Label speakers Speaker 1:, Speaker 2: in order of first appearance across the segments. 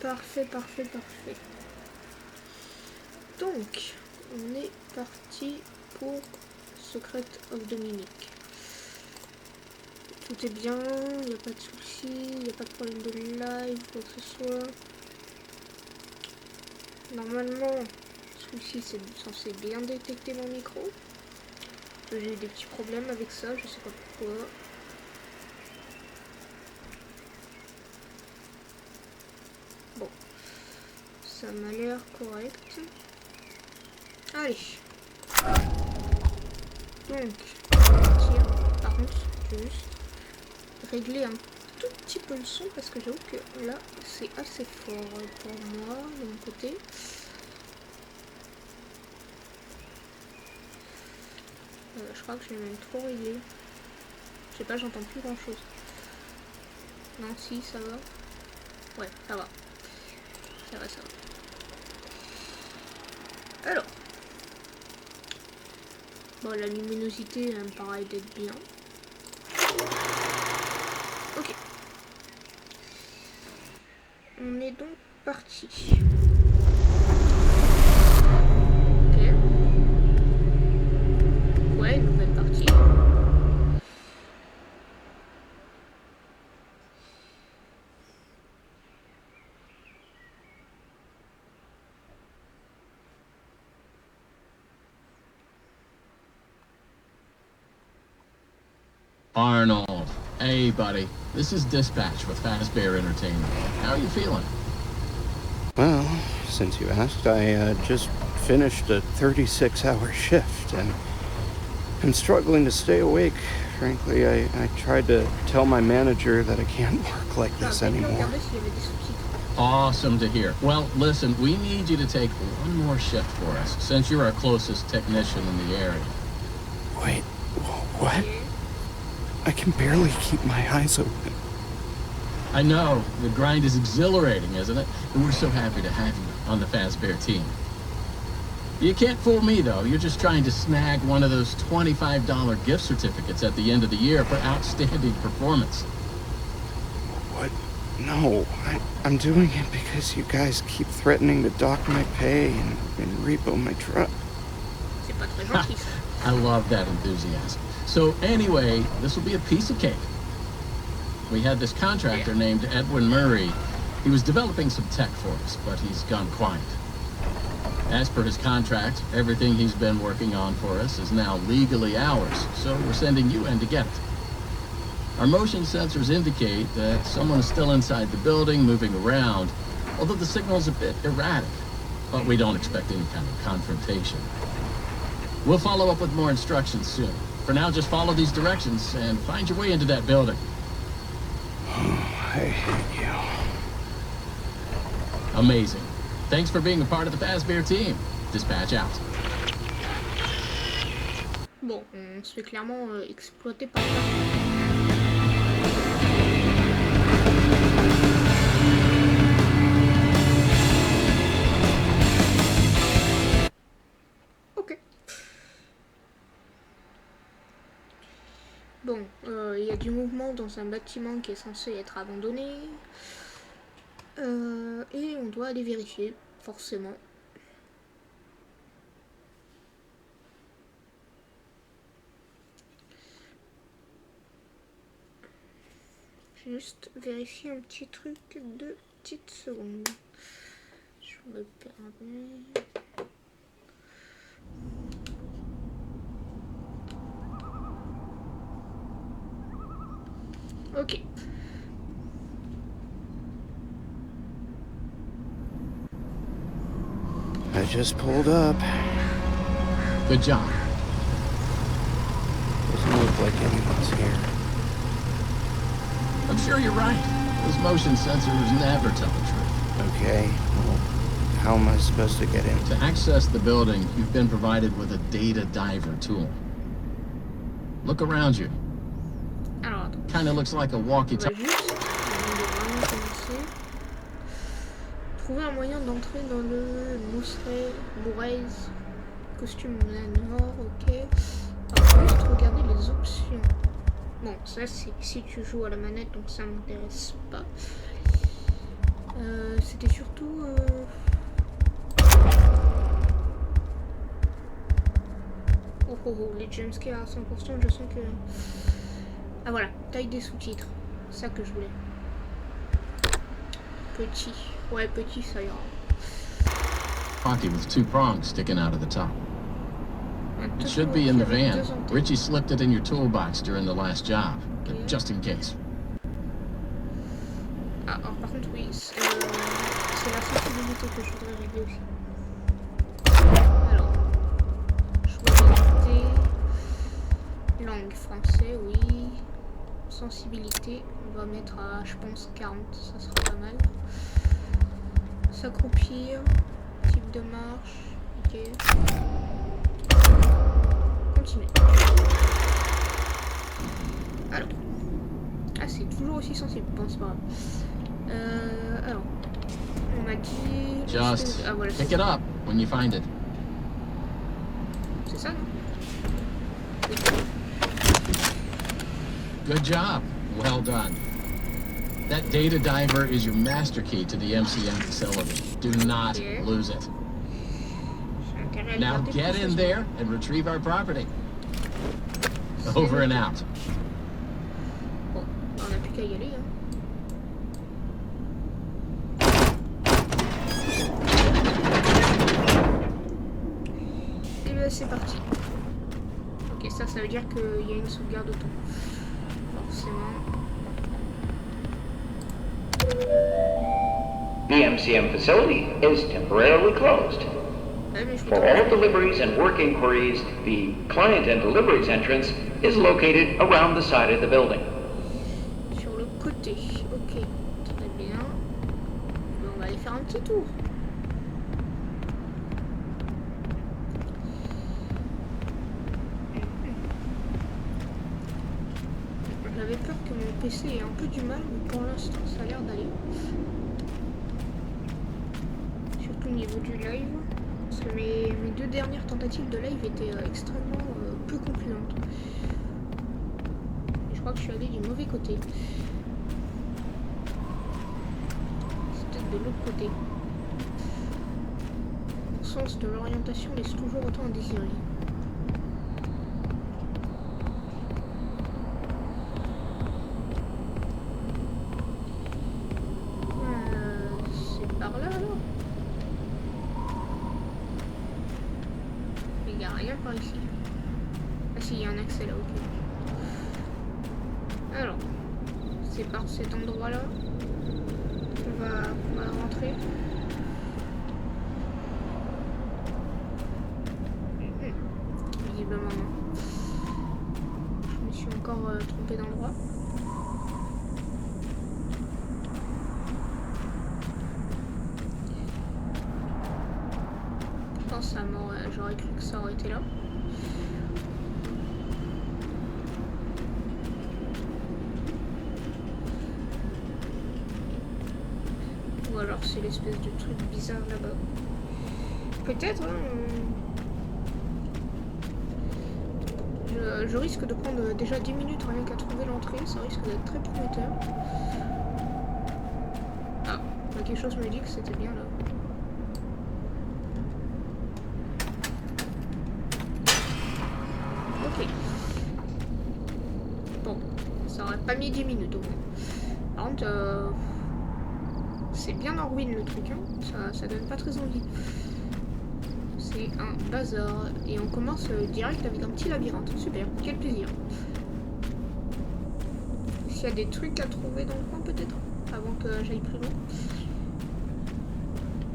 Speaker 1: Parfait, parfait, parfait. Donc, on est parti pour Secret of Dominic. Tout est bien, il n'y a pas de soucis, il n'y a pas de problème de live, quoi que ce soit. Normalement, celui-ci c'est censé bien détecter mon micro. J'ai eu des petits problèmes avec ça, je sais pas pourquoi. Bon, ça m'a l'air correct. Allez. Donc, tiens, par contre, je vais juste régler un tout petit peu le son parce que j'avoue que là, c'est assez fort pour moi, de mon côté. Je crois que je l'ai même trop réglé. Je sais pas, j'entends plus grand chose. Non, si, ça va. Ouais, ça va. Ça va, ça va. Alors. Bon, la luminosité, elle me paraît d'être bien. Ok. On est donc parti. Ok. Ouais, nouvelle partie.
Speaker 2: Arnold. Hey, buddy. This is Dispatch with Fazbear Entertainment. How are you feeling?
Speaker 3: Well, since you asked, I just finished a 36-hour shift, and I'm struggling to stay awake. Frankly, I tried to tell my manager that I can't work like this anymore.
Speaker 2: Awesome to hear. Well, listen, we need you to take one more shift for us, since you're our closest technician in the area.
Speaker 3: Wait, what? I can barely keep my eyes open.
Speaker 2: I know. The grind is exhilarating, isn't it? And we're so happy to have you on the Fazbear team. You can't fool me, though. You're just trying to snag one of those $25 gift certificates at the end of the year for outstanding performance.
Speaker 3: What? No, I'm doing it because you guys keep threatening to dock my pay and repo my truck.
Speaker 2: I love that enthusiasm. So anyway, this will be a piece of cake. We had this contractor named Edwin Murray. He was developing some tech for us, but he's gone quiet. As per his contract, everything he's been working on for us is now legally ours, so we're sending you in to get it. Our motion sensors indicate that someone is still inside the building, moving around, although the signal's a bit erratic. But we don't expect any kind of confrontation. We'll follow up with more instructions soon. For now, just follow these directions and find your way into that building.
Speaker 3: I hate you.
Speaker 2: Amazing. Thanks for being a part of the Fazbear team. Dispatch out.
Speaker 1: Bon, on se fait clairement exploiter par là. Ok. Bon, il y a du mouvement dans un bâtiment qui est censé être abandonné. Et on doit aller vérifier, forcément. Juste vérifier un petit truc de petites secondes. Je me permets. Ok.
Speaker 3: I just pulled up.
Speaker 2: Good job.
Speaker 3: Doesn't look like anyone's here.
Speaker 2: I'm sure you're right. Those motion sensors never tell the truth.
Speaker 3: Okay, well, how am I supposed to get in?
Speaker 2: To access the building, you've been provided with a data diver tool. Look around you.
Speaker 1: Alors,
Speaker 2: Kinda looks like a walkie-talkie.
Speaker 1: Trouver un moyen d'entrer dans le Mouraise costume Nord, ok. Alors, juste regarder les options. Bon, ça c'est si tu joues à la manette, donc ça m'intéresse pas. C'était surtout... Oh, les jumpscares à 100%, je sens que... Ah voilà, taille des sous-titres. C'est ça que je voulais. Petit. Ouais, petit, ça ira.
Speaker 2: Hockey with 2 prongs sticking out of the top. It should be in the van. Richie slipped it in your toolbox during the last job, just in case.
Speaker 1: Ah, alors, par contre, oui, c'est la sensibilité que je voudrais régler aussi. Alors, choix d'identité, langue français, oui. Sensibilité, on va mettre à, je pense, 40, ça sera pas mal. S'accroupir, type de marche, ok. Continuer. Alors. Ah, c'est toujours aussi sensible, bon, c'est pas grave. Alors. On a dit...
Speaker 2: Just
Speaker 1: ah, voilà,
Speaker 2: pick it up when you find it.
Speaker 1: C'est ça, non? Oui.
Speaker 2: Good job. Well done. That data diver is your master key to the MCM facility. Do not lose it. Now get in there and retrieve our property. Over and out.
Speaker 1: Bon, on n'a plus qu'à y aller, hein. Et bien c'est parti. Ok, ça veut dire qu'il y a une sauvegarde auto. Forcément.
Speaker 4: The MCM facility is temporarily closed. For all deliveries and work inquiries, the client and deliveries entrance is located around the side of the building.
Speaker 1: Sur le côté, ok, très bien. On va aller faire un petit tour. J'avais peur que mon PC ait un peu du mal, mais pour l'instant ça a l'air d'aller. Surtout au niveau du live. Parce que mes 2 dernières tentatives de live étaient extrêmement peu concluantes. Et je crois que je suis allée du mauvais côté. C'est peut-être de l'autre côté. Le sens de l'orientation laisse toujours autant à désirer. C'est par là alors? Il n'y a rien par ici. Ah si, il y a un accès là, ok. Alors, c'est par cet endroit-là qu'on va rentrer. Visiblement non. Je me suis encore trompée d'endroit. Ça j'aurais cru que ça aurait été là. Ou alors c'est l'espèce de truc bizarre là-bas. Peut-être, hein. Je risque de prendre déjà 10 minutes rien qu'à trouver l'entrée. Ça risque d'être très prometteur. Ah, quelque chose me dit que c'était bien là. Bon, ça aurait pas mis 10 minutes au moins. Par contre, c'est bien en ruine le truc, hein. Ça donne pas très envie. C'est un bazar. Et on commence direct avec un petit labyrinthe. Super, quel plaisir. S'il y a des trucs à trouver dans le coin peut-être, avant que j'aille plus loin.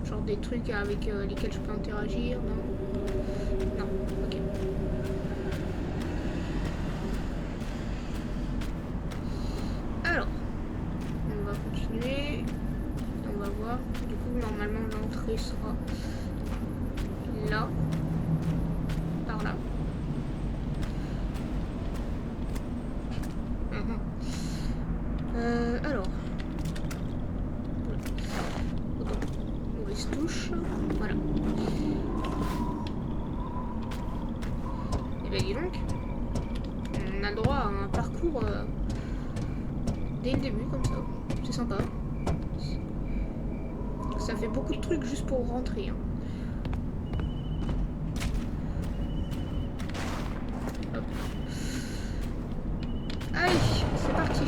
Speaker 1: Genre des trucs avec lesquels je peux interagir, non? Non, ok. Alors, on va continuer. On va voir. Du coup, normalement, l'entrée sera là. Par là. Alors. Mauvaise touche. Voilà. Et ben dis donc. On a le droit à un parcours dès le début, comme ça. C'est sympa. Ça fait beaucoup de trucs juste pour rentrer. Hein. Hop. Allez, c'est parti.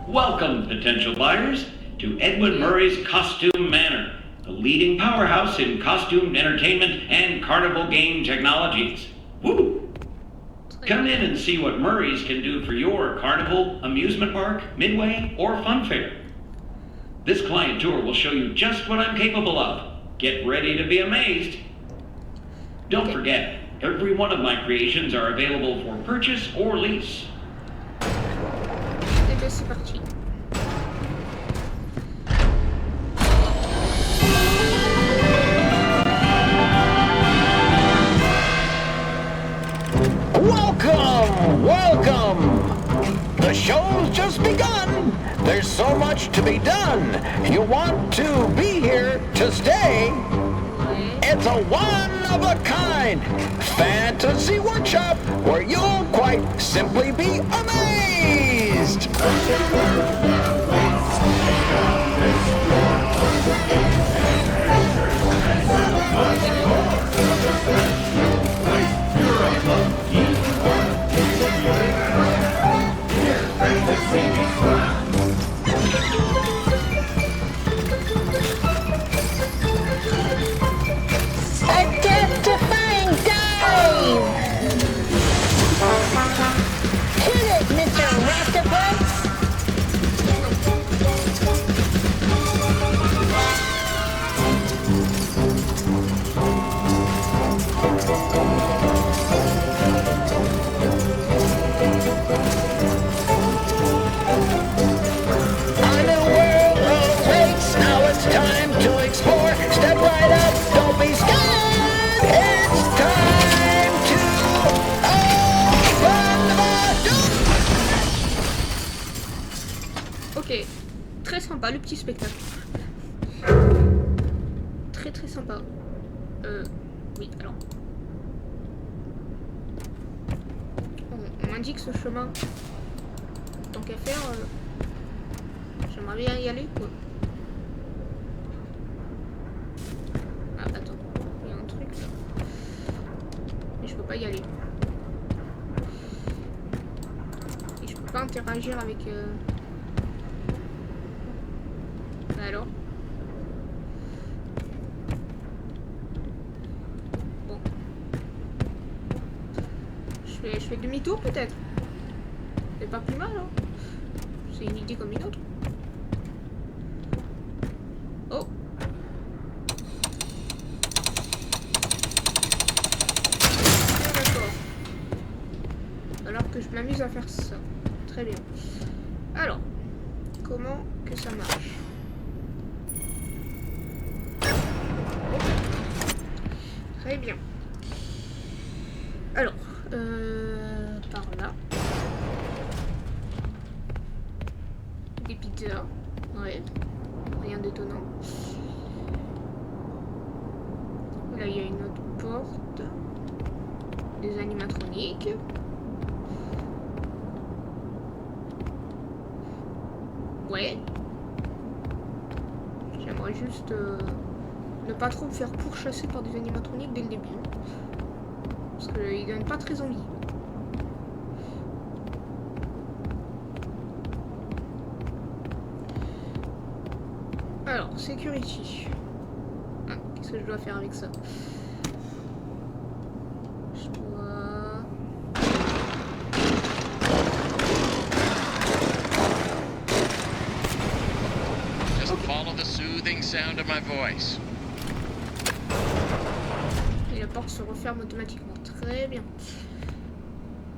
Speaker 4: Welcome, potential buyers, to Edwin Murray's Costume Manor, the leading powerhouse in costume entertainment and carnival game technologies. Woo! Come in and see what Murray's can do for your carnival, amusement park, midway, or fun fair. This client tour will show you just what I'm capable of. Get ready to be amazed. Don't forget, every one of my creations are available for purchase or lease.
Speaker 1: Et bien c'est parti.
Speaker 5: Welcome! Welcome! The show's just begun! There's so much to be done! You want to be here to stay? It's a one-of-a-kind fantasy workshop where you'll quite simply be amazed!
Speaker 6: A death-defying dive! Hit it, Mr. Raptopus!
Speaker 5: A new world awaits, now it's time to explore. Step right up, don't be scared. It's time to open the door.
Speaker 1: Ok, très sympa le petit spectacle. Très très sympa. Oui, alors. On indique ce chemin. Tant qu'à faire, j'aimerais bien y aller quoi. Ah, attends, il y a un truc là. Mais je peux pas y aller. Et je peux pas interagir avec. Bah alors. Bon. Je fais demi-tour peut-être. C'est pas plus mal, hein. C'est une idée comme une autre. Oh. D'accord. Alors que je m'amuse à faire ça. Très bien. Alors, comment que ça marche? Très bien. Alors, par là. Des pizzas. Ouais. Rien d'étonnant. Là, il y a une autre porte. Des animatroniques. Ouais. J'aimerais juste ne pas trop me faire pourchasser par des animatroniques dès le début. Parce qu'ils donnent pas très envie. Alors, security. Ah, qu'est-ce que je dois faire avec ça? Je dois...
Speaker 2: Just follow the soothing sound of my voice.
Speaker 1: Et la porte se referme automatiquement. Très bien.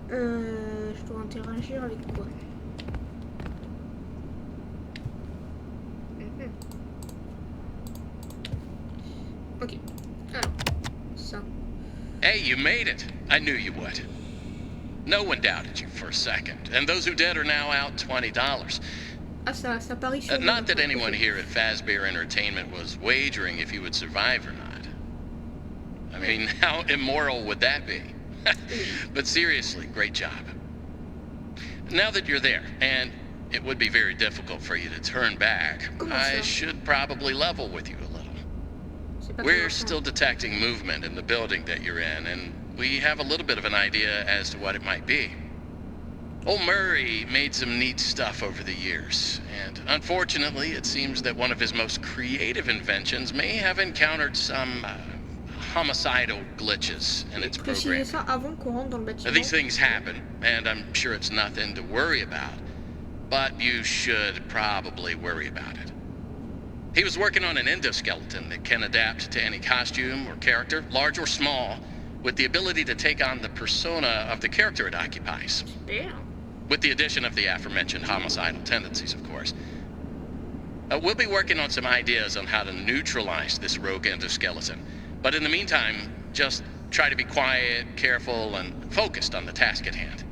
Speaker 1: Je dois interagir avec quoi? Ok. Alors, ça.
Speaker 2: Hey, you made it. I knew you would. No one doubted you for a second, and those who did are now out $20.
Speaker 1: Ah, ça parie sur...
Speaker 2: Not that anyone here at Fazbear Entertainment was wagering if you would survive or not. I mean, how immoral would that be? But seriously, great job. Now that you're there, and it would be very difficult for you to turn back.
Speaker 1: Comment
Speaker 2: I
Speaker 1: ça?
Speaker 2: should probably level with you a little.
Speaker 1: C'est pas
Speaker 2: We're
Speaker 1: très
Speaker 2: still detecting movement in the building that you're in, and we have a little bit of an idea as to what it might be. Old Murray made some neat stuff over the years, and unfortunately, it seems that one of his most creative inventions may have encountered some homicidal glitches in its
Speaker 1: Précisez
Speaker 2: programming.
Speaker 1: ça avant qu'on rentre dans le
Speaker 2: Now,
Speaker 1: bâtiment.
Speaker 2: these things happen, and I'm sure it's nothing to worry about, but you should probably worry about it. He was working on an endoskeleton that can adapt to any costume or character, large or small, with the ability to take on the persona of the character it occupies.
Speaker 1: Super.
Speaker 2: With the addition of the aforementioned homicidal tendencies, of course. We'll be working on some ideas on how to neutralize this rogue endoskeleton. But in the meantime, just try to be quiet, careful, and focused on the task at hand.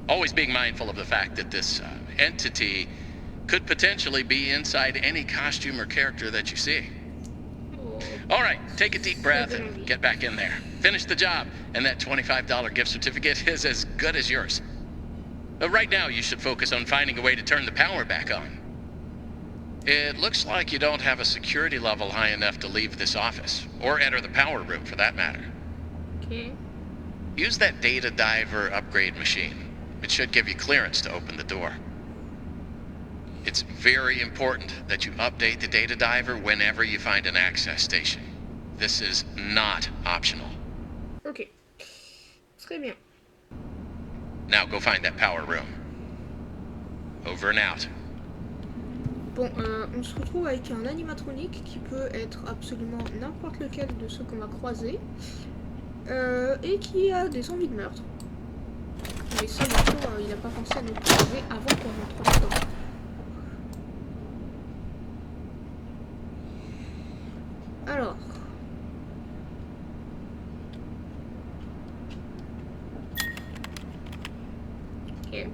Speaker 2: Always being mindful of the fact that this entity could potentially be inside any costume or character that you see.
Speaker 1: Oh.
Speaker 2: All right, take a deep breath and get back in there. Finish the job, and that $25 gift certificate is as good as yours. Right now, you should focus on finding a way to turn the power back on. It looks like you don't have a security level high enough to leave this office, or enter the power room for that matter.
Speaker 1: Ok.
Speaker 2: Use that data diver upgrade machine. It should give you clearance to open the door. It's very important that you update the data diver whenever you find an access station. This is not optional.
Speaker 1: Ok. Très bien.
Speaker 2: Now go find that power room. Over and out.
Speaker 1: Bon, on se retrouve avec un animatronique qui peut être absolument n'importe lequel de ceux qu'on va croiser. Et qui a des envies de meurtre. Mais ça, bien sûr, il n'a pas pensé à nous trouver avant qu'on rentre dedans. Alors. Ok.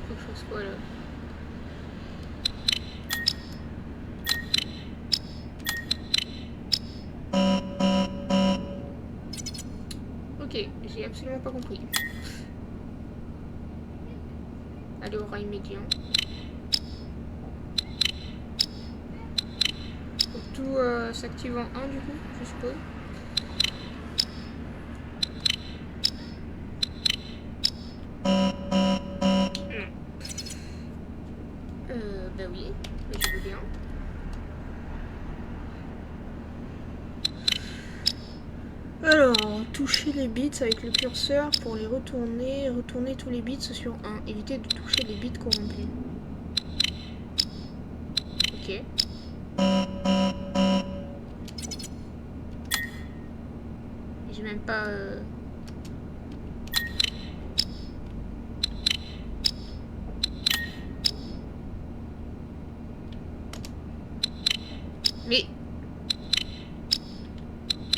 Speaker 1: Faut que je fasse quoi là? Ok, j'ai absolument pas compris. Aller au rail médian. Faut que tout s'active en 1 du coup, je suppose. Bah oui, mais je veux bien. Alors, toucher les bits avec le curseur pour les retourner. Retourner tous les bits sur 1. Éviter de toucher les bits corrompus. Ok. J'ai même pas... Mais...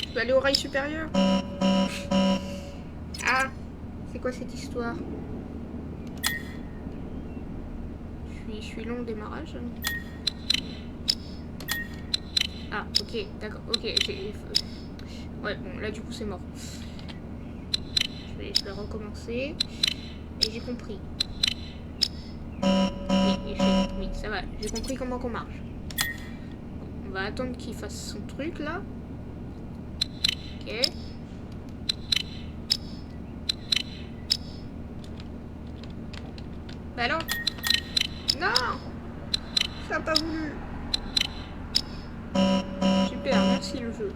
Speaker 1: Je peux aller au rail supérieur? Ah! C'est quoi cette histoire? Je suis long au démarrage. Ah, ok, d'accord, ok, ouais, bon, là du coup c'est mort. Je vais recommencer. Et j'ai compris. Oui, ça va, j'ai compris comment qu'on marche. On va attendre qu'il fasse son truc là. Ok. Bah non. Non. Ça a pas voulu. Super, merci le jeu.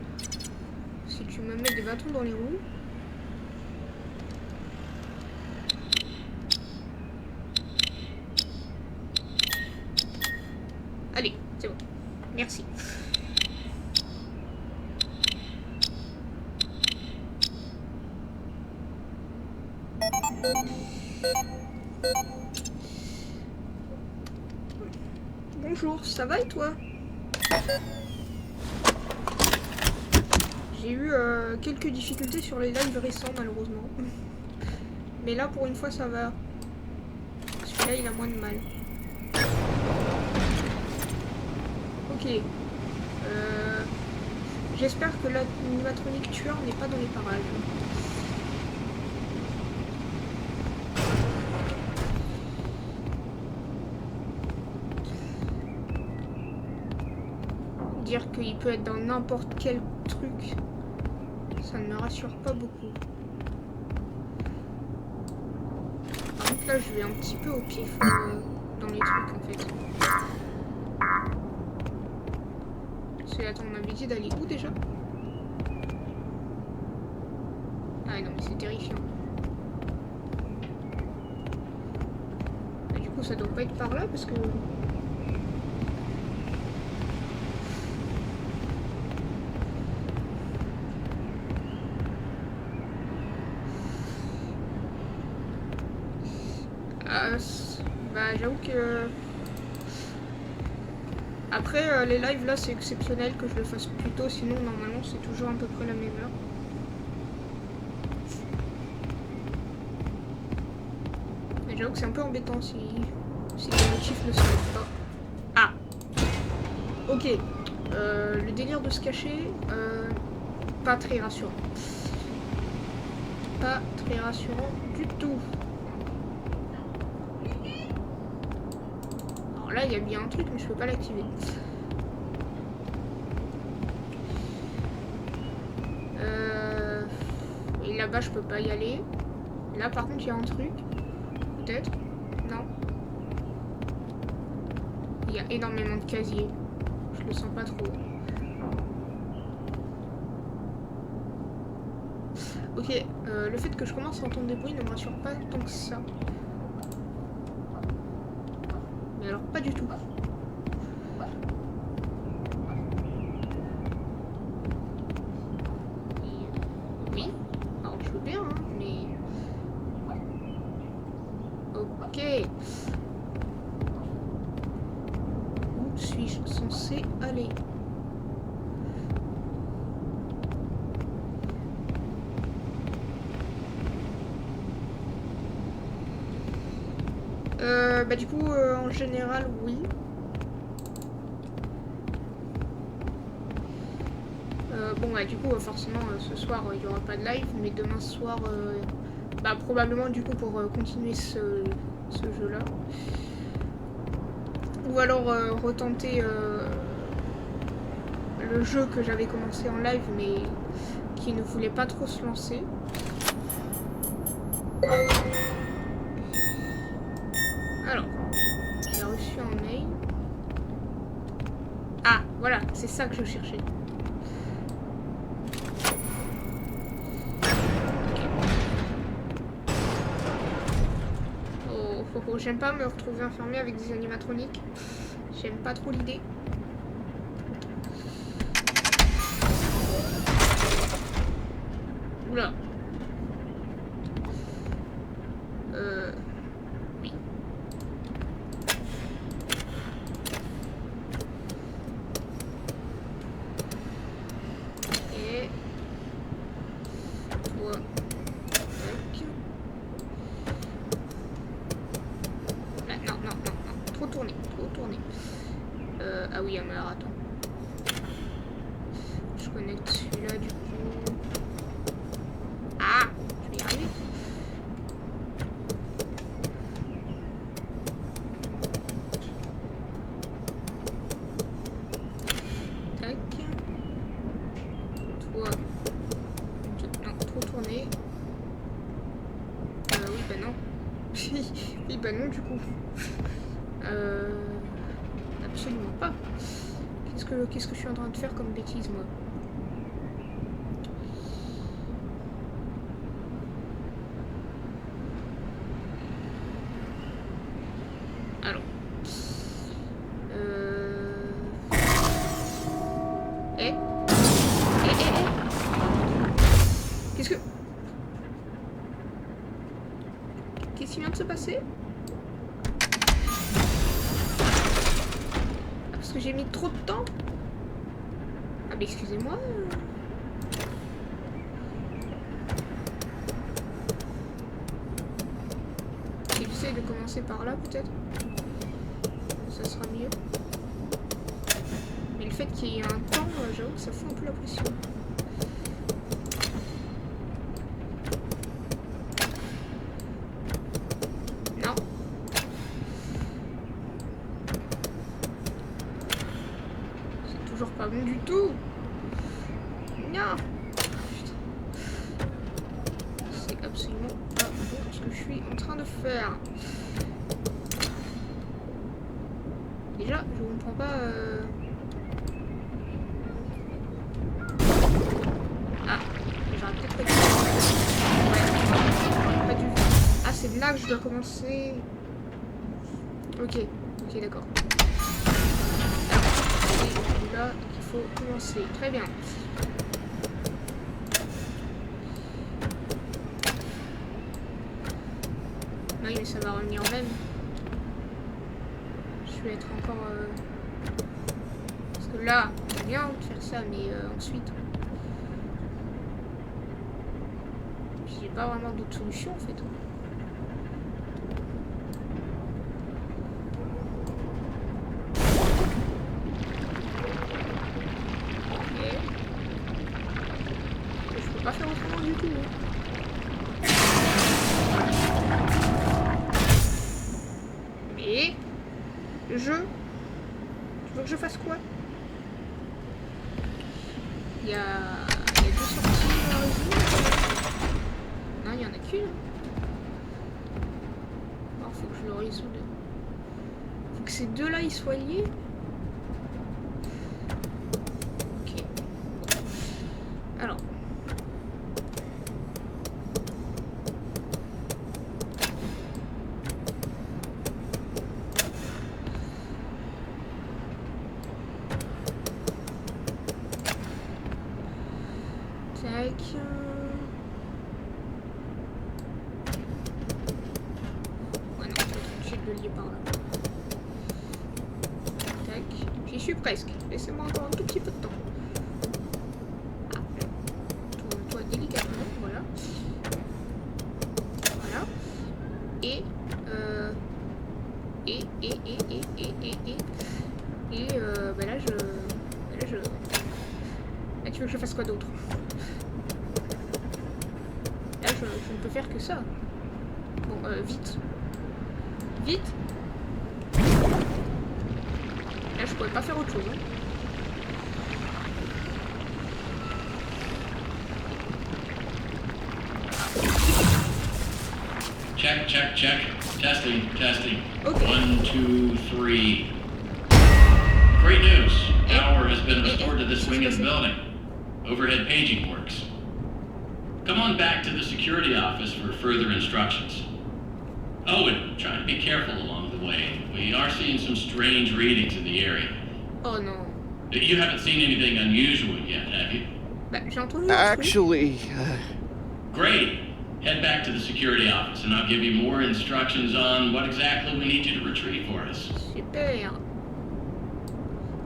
Speaker 1: Si tu me mets des bâtons dans les roues. Allez, c'est bon. Merci. Bonjour, ça va et toi? J'ai eu quelques difficultés sur les lives récents malheureusement. Mais là pour une fois ça va. Celui-là il a moins de mal. Ok. J'espère que l'animatronique tueur n'est pas dans les parages. Dire qu'il peut être dans n'importe quel truc, ça ne me rassure pas beaucoup. Par contre là je vais un petit peu au pif dans les trucs en fait. Attends, on m'avait dit d'aller où déjà? Ah non mais c'est terrifiant. Et du coup ça doit pas être par là parce que... bah j'avoue que... Après les lives là c'est exceptionnel que je le fasse plus tôt, sinon normalement c'est toujours à peu près la même heure. Mais j'avoue que c'est un peu embêtant si les motifs ne se lèvent pas. Ah. Ok. Le délire de se cacher, pas très rassurant. Pas très rassurant du tout. Là il y a bien un truc mais je peux pas l'activer. Et là-bas je peux pas y aller. Là par contre il y a un truc. Peut-être. Non. Il y a énormément de casiers. Je le sens pas trop. Ok, le fait que je commence à entendre des bruits ne me rassure pas tant que ça. Mais alors pas du tout. Oui, alors je veux bien, hein, mais... Ok. Où suis-je censé aller? Bah du coup, en général, oui. Bon, bah du coup, forcément, ce soir, il n'y aura pas de live, mais demain soir, bah probablement du coup pour continuer ce jeu-là. Ou alors retenter le jeu que j'avais commencé en live, mais qui ne voulait pas trop se lancer. Alors, j'ai reçu un mail. Ah, voilà, c'est ça que je cherchais. Oh, j'aime pas me retrouver enfermée avec des animatroniques. J'aime pas trop l'idée. Oula. Oui. Et... toi. Tac. Là, non, non, non, non. Trop tourné, trop tourné. Ah oui, mais alors attends. Je connecte celui-là du coup. Ah, je vais y arriver. Tac. Toi. Non, trop tourné. Oui, bah non. Oui, bah non, du coup. Absolument pas. Qu'est-ce que je suis en train de faire comme bêtise, moi? Alors. Qu'est-ce qui vient de se passer? Parce que j'ai mis trop de temps. Ah mais excusez-moi. J'essaie de commencer par là peut-être. Ça sera mieux. fait qu'il y ait un temps, j'avoue que ça fout un peu la pression. Non. C'est toujours pas bon du tout. Non. Putain. C'est absolument pas bon ce que je suis en train de faire. Déjà, je comprends pas... Ah, j'aurais peut-être pas dû... Ouais, j'aurais pas dû... Ah, c'est là que je dois commencer. Ok, d'accord. C'est là qu'il faut commencer. Très bien. Oui, mais ça va revenir même. Je vais être encore... Parce que là, c'est bien de faire ça, mais ensuite... J'ai pas vraiment d'autre solution en fait. Ok. Je peux pas faire autrement du tout. Mais... Le jeu... Tu veux que je fasse quoi? Il y a 2 sorties à résoudre. Non, il y en a qu'une. Alors, faut que je le résolde. Faut que ces deux-là, ils soient liés. Ok. Alors. Tac. Ouais, non, je vais être obligé de le lier par là. Tac. J'y suis presque. Laissez-moi encore un tout petit peu de temps. Ah. Tourne-toi délicatement, voilà. Voilà. Et, bah là, Là, tu veux que je fasse quoi d'autre? Là, je ne peux faire que ça. Bon, vite. Vite. Là, je pourrais pas faire autre chose. Hein.
Speaker 4: Check, check, check. Testing, testing.
Speaker 1: Okay.
Speaker 4: 1, 2, 3. Great news. Power has been restored to this wing of the building. Overhead paging works. Come on back to the security office for further instructions. Oh, and try to be careful along the way. We are seeing some strange readings in the area.
Speaker 1: Oh no.
Speaker 4: You haven't seen anything unusual yet, have you?
Speaker 1: Bah, j'ai entendu un truc.
Speaker 3: Actually,
Speaker 4: Great. Head back to the security office and I'll give you more instructions on what exactly we need you to retrieve for us.
Speaker 1: Super. Je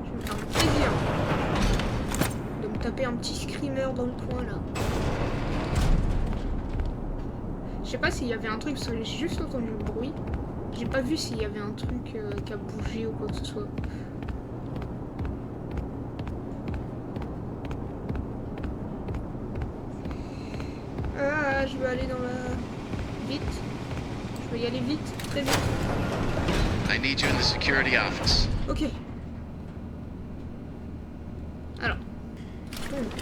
Speaker 1: vais me faire un plaisir de me taper un petit screamer dans le coin là. Je sais pas s'il y avait un truc, parce que j'ai juste entendu le bruit. J'ai pas vu s'il y avait un truc qui a bougé ou quoi que ce soit. Ah, je veux aller dans la... Vite. Je veux y aller vite, très vite.
Speaker 5: I need you in the security office.
Speaker 1: Ok. Alors. Donc.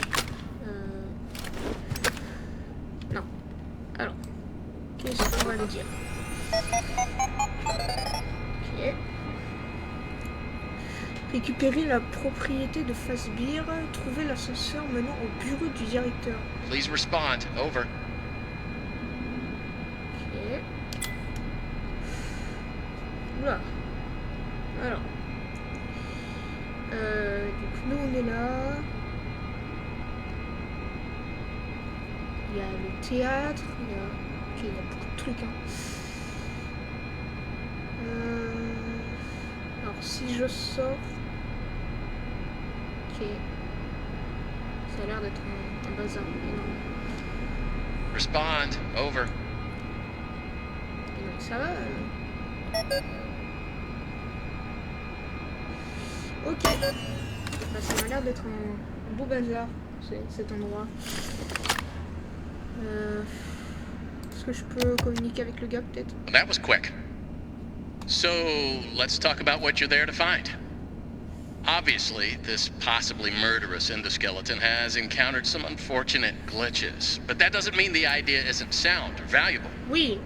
Speaker 1: Non. Alors. Qu'est-ce qu'on va lui dire? Ok. Récupérer la propriété de Fazbear. Trouver l'ascenseur menant au bureau du directeur.
Speaker 5: Please respond. Over.
Speaker 1: Ok. Oula. Alors. Donc nous on est là. Il y a le théâtre. Il y a... Ok, il y a beaucoup de trucs. Hein. Alors si je sors... Ok. Ça a l'air d'être un bazar énorme.
Speaker 5: Respond. Over.
Speaker 1: Et donc ça va. Ok. Bah, ça m'a l'air d'être un beau bazar, cet endroit. Est-ce que je peux communiquer avec le gars, peut-être?
Speaker 2: That was quick. So, let's talk about what you're there to find. Obviously, this possibly murderous endoskeleton has encountered some unfortunate glitches, but that doesn't mean the idea isn't sound or valuable.
Speaker 1: Oui.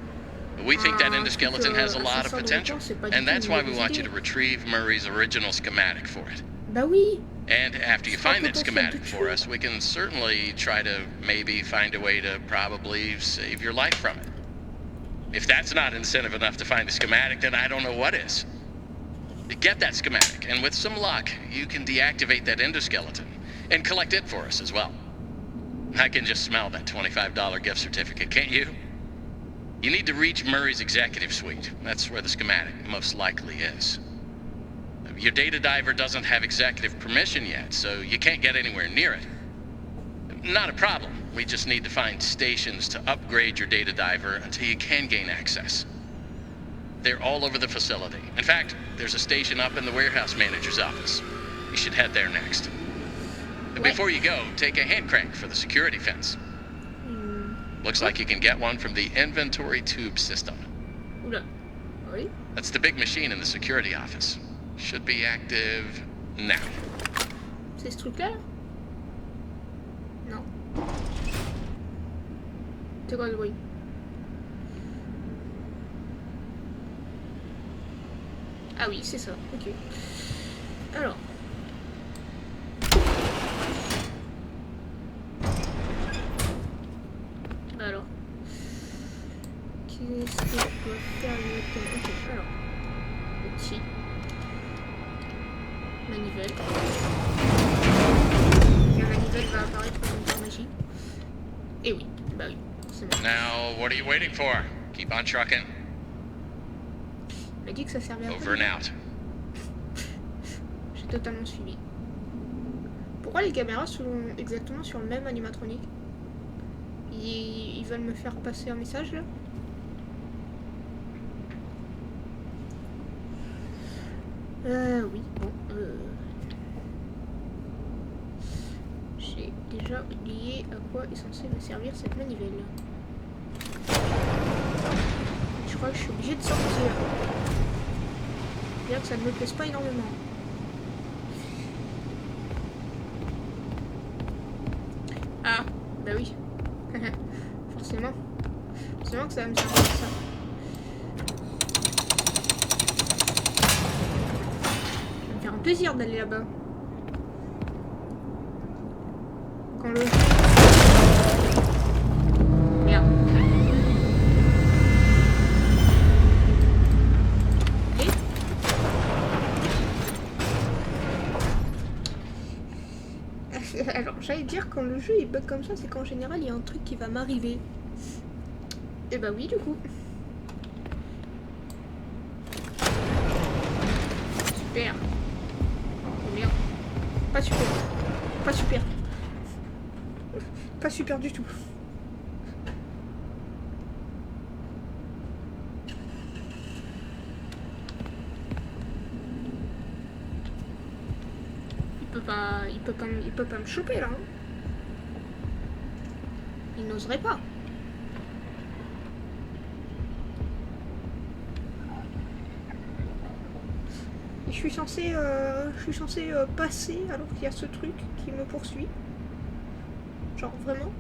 Speaker 2: We think that endoskeleton has a lot of potential, and that's why we want you to
Speaker 1: idée.
Speaker 2: retrieve Murray's original schematic for it.
Speaker 1: Bah oui.
Speaker 2: And after you
Speaker 1: C'est pas
Speaker 2: find that
Speaker 1: potentiel
Speaker 2: schematic
Speaker 1: tout de
Speaker 2: for
Speaker 1: suite.
Speaker 2: us, we can certainly try to maybe find a way to probably save your life from it. If that's not incentive enough to find the schematic, then I don't know what is. Get that schematic, and with some luck, you can deactivate that endoskeleton and collect it for us as well. I can just smell that $25 gift certificate, can't you? You need to reach Murray's executive suite. That's where the schematic most likely is. Your data diver doesn't have executive permission yet, so you can't get anywhere near it. Not a problem. We just need to find stations to upgrade your data diver until you can gain access. They're all over the facility. In fact, there's a station up in the warehouse manager's office. You should head there next. Before you go, take a hand crank for the security fence. Looks like you can get one from the inventory tube system.
Speaker 1: Oula. Oui.
Speaker 2: That's the big machine in the security office. Should be active now.
Speaker 1: C'est ce truc-là, là? Non. C'est quoi le bruit? Ah oui, c'est ça. Ok. Alors. Alors. Qu'est-ce que je dois faire exactement? Ok, alors. Outil. Manivelle. La manivelle va apparaître en barre magique. Et oui, bah oui, c'est bon.
Speaker 2: Now, what are you waiting for? Keep on trucking.
Speaker 1: Il m'a dit que ça servait à
Speaker 2: Over and out.
Speaker 1: J'ai totalement suivi. Pourquoi les caméras sont exactement sur le même animatronique? Ils veulent me faire passer un message là? Oui, bon. J'ai déjà oublié à quoi est censé me servir cette manivelle. Je crois que je suis obligée de sortir. Bien que ça ne me plaise pas énormément. Ah, bah oui. Forcément. Forcément que ça va me servir à ça. Ça va me faire un plaisir d'aller là-bas. Quand le... Merde. Ok. Alors, j'allais dire quand le jeu il bug comme ça, c'est qu'en général il y a un truc qui va m'arriver. Et bah oui, du coup. Super. Oh merde. Pas super. Pas super. Pas super du tout. Il peut pas me choper là. Hein. Il n'oserait pas. Et je suis censée passer alors qu'il y a ce truc qui me poursuit. Genre vraiment.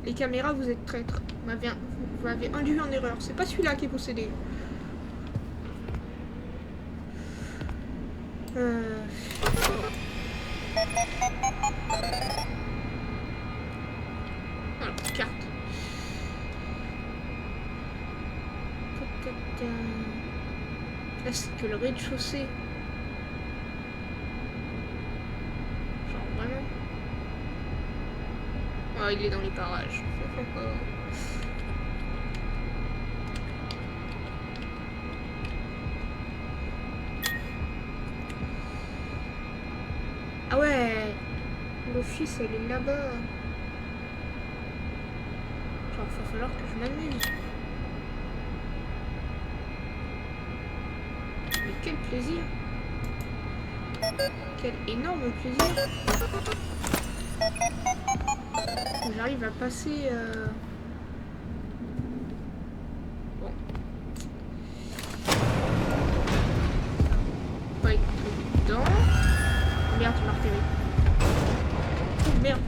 Speaker 1: Les caméras, vous êtes traîtres. Vous m'avez induit en erreur. C'est pas celui-là qui est possédé. Alors, carte. Là, c'est que le rez-de-chaussée. Genre, vraiment. Oh, il est dans les parages. Ah ouais, l'office elle est là-bas. Genre, va falloir que je m'amuse. Mais quel plaisir. Quel énorme plaisir. J'arrive à passer... Bon. Pas être dedans. Merde, tu m'as repéré. Oh merde.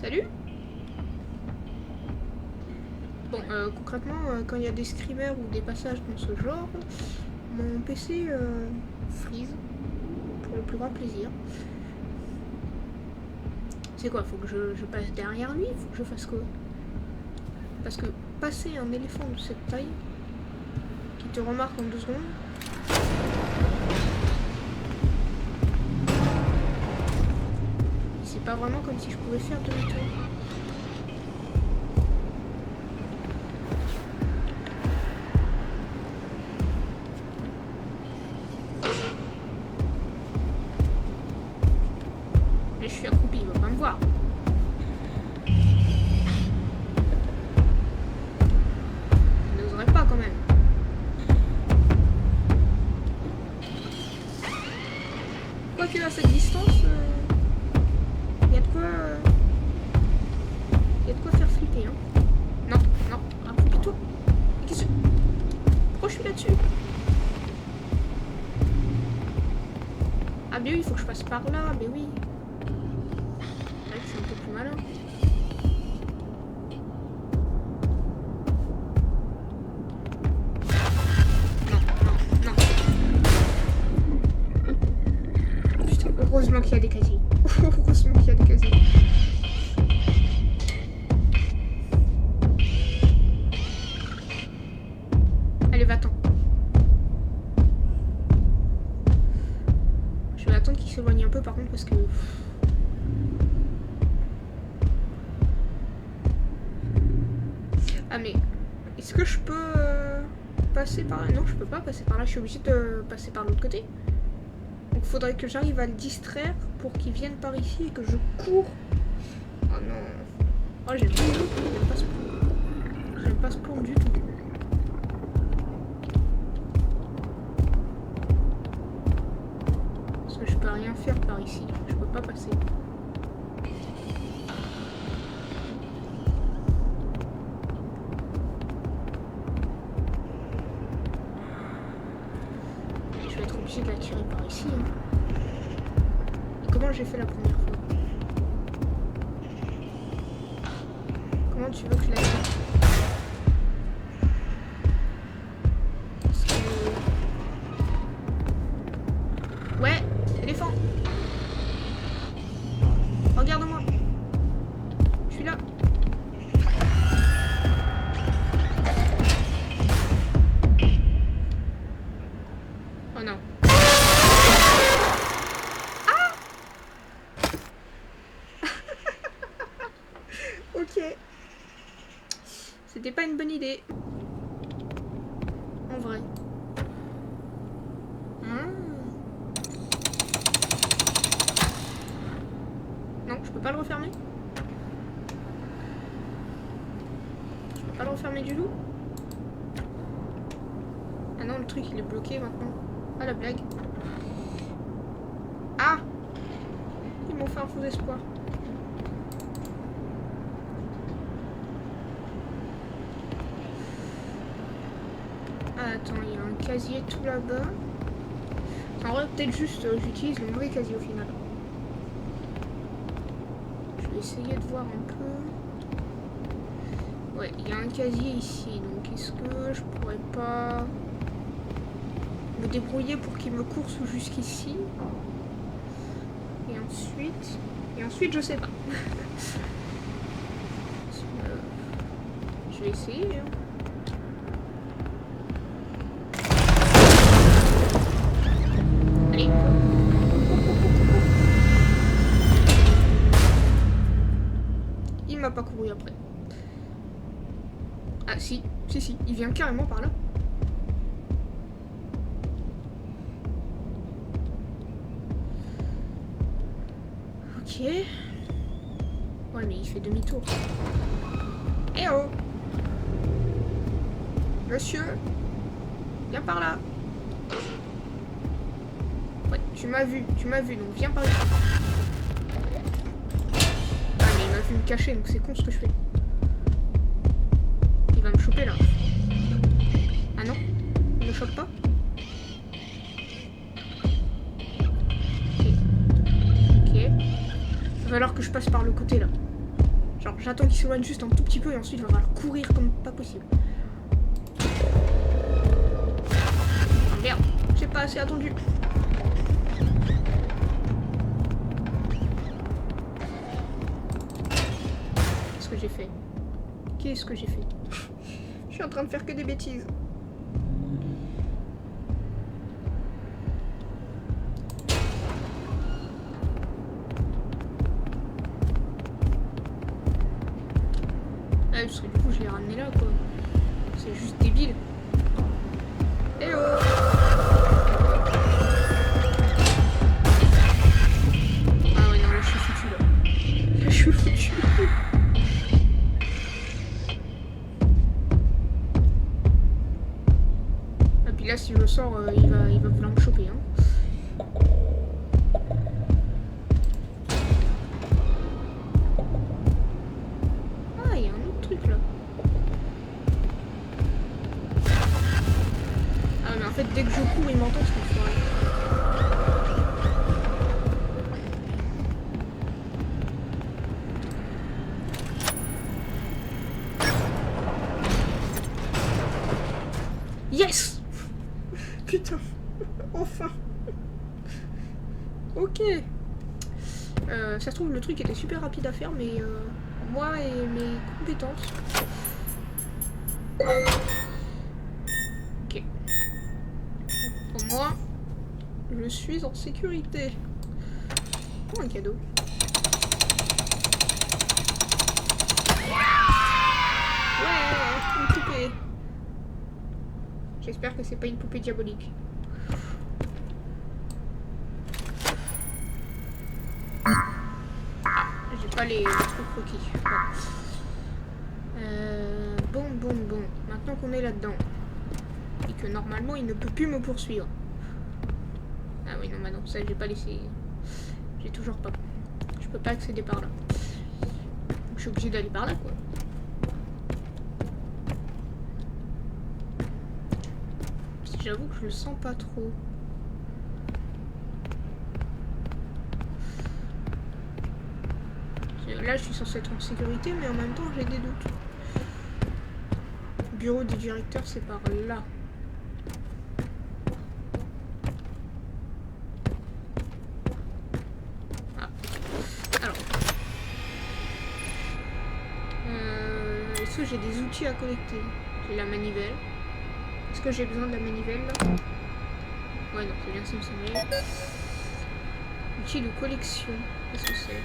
Speaker 1: Salut. Bon, concrètement, quand il y a des screamers ou des passages dans ce genre, mon PC freeze pour le plus grand plaisir. C'est quoi? Faut que je passe derrière lui? Faut que je fasse quoi? Parce que passer un éléphant de cette taille, qui te remarque en 2 secondes, c'est pas vraiment comme si je pouvais faire demi-tour. Mais je suis accroupi, il va pas me voir. Je n'oserais pas quand même. Quoi que à cette distance, il y a de quoi... Il y a de quoi faire flipper, hein. Non, non, accroupis-toi. Qu'est-ce que... Pourquoi je suis là-dessus? Ah mais oui, il faut que je passe par là, mais oui. C'est vrai que c'est un peu plus malin. Non, non, non. Putain, heureusement qu'il y a des casiers. Heureusement qu'il y a des casiers. Allez, va-t'en. Je vais attendre qu'il s'éloigne un peu par contre parce que... Ah mais... Est-ce que je peux passer par là? Non, je peux pas passer par là. Je suis obligée de passer par l'autre côté. Donc il faudrait que j'arrive à le distraire pour qu'il vienne par ici et que je cours. Oh non. Oh j'aime pas ce plan. J'aime pas ce plan du tout. Parce que je peux rien faire par ici. Je peux pas passer. Je vais être obligée de la tirer par ici. Hein. Et comment j'ai fait la première fois? Comment tu veux que je la tire? Parce que... Ouais, éléphant. Regarde-moi. Je suis là. Oh non. Ah. Ok. C'était pas une bonne idée. En vrai. Non, je peux pas le refermer. Je peux pas le refermer du tout. Ah non, le truc il est bloqué maintenant. Ah la blague. Ah! Ils m'ont fait un faux espoir. Ah, attends, il y a un casier tout là-bas. En vrai, peut-être juste j'utilise le mauvais casier au final. Je vais essayer de voir un peu. Ouais, il y a un casier ici, donc est-ce que je pourrais pas me débrouiller pour qu'il me course jusqu'ici? Et ensuite, je sais pas. Je vais essayer. Hein. Allez. Il m'a pas couru après. Ah si, il vient carrément par là. Ok. Ouais mais il fait demi-tour. Eh oh. Monsieur, viens par là. Ouais, tu m'as vu, donc viens par ici. Ah, mais il m'a vu me cacher, donc c'est con ce que je fais. Il va me choper là. Ah non, il me chope pas. Ok. Il va falloir que je passe par le côté là. Genre, j'attends qu'il s'éloigne juste un tout petit peu et ensuite il va falloir courir comme pas possible. Oh, merde, j'ai pas assez attendu. Qu'est-ce que j'ai fait? Qu'est-ce que j'ai fait? Je suis en train de faire que des bêtises. Ah, parce que du coup je l'ai ramené là quoi. C'est juste débile. Eh oh! Ah ouais non là je suis foutu là. Là je suis foutu. Et puis là si je le sors il va vouloir me choper hein. Dès que je cours, il m'entend ce qu'on fait. Yes! Putain, enfin. Ok. Ça se trouve, le truc était super rapide à faire, mais moi et mes compétences. Ok. Pour moi, je suis en sécurité. Oh, un cadeau. Ouais, une poupée. J'espère que c'est pas une poupée diabolique. Ah, j'ai pas les trucs requis. Bon. Bon. Maintenant qu'on est là-dedans. Et que normalement il ne peut plus me poursuivre. Ah oui non bah non ça j'ai pas laissé. J'ai toujours pas. Je peux pas accéder par là. Donc, je suis obligée d'aller par là quoi. J'avoue que je le sens pas trop. Là je suis censée être en sécurité mais en même temps j'ai des doutes. Bureau du directeur c'est par là. Est-ce que j'ai des outils à collecter? J'ai la manivelle. Est-ce que j'ai besoin de la manivelle là? Ouais, non, c'est bien ça me semblait. Outils de collection. Qu'est-ce que c'est?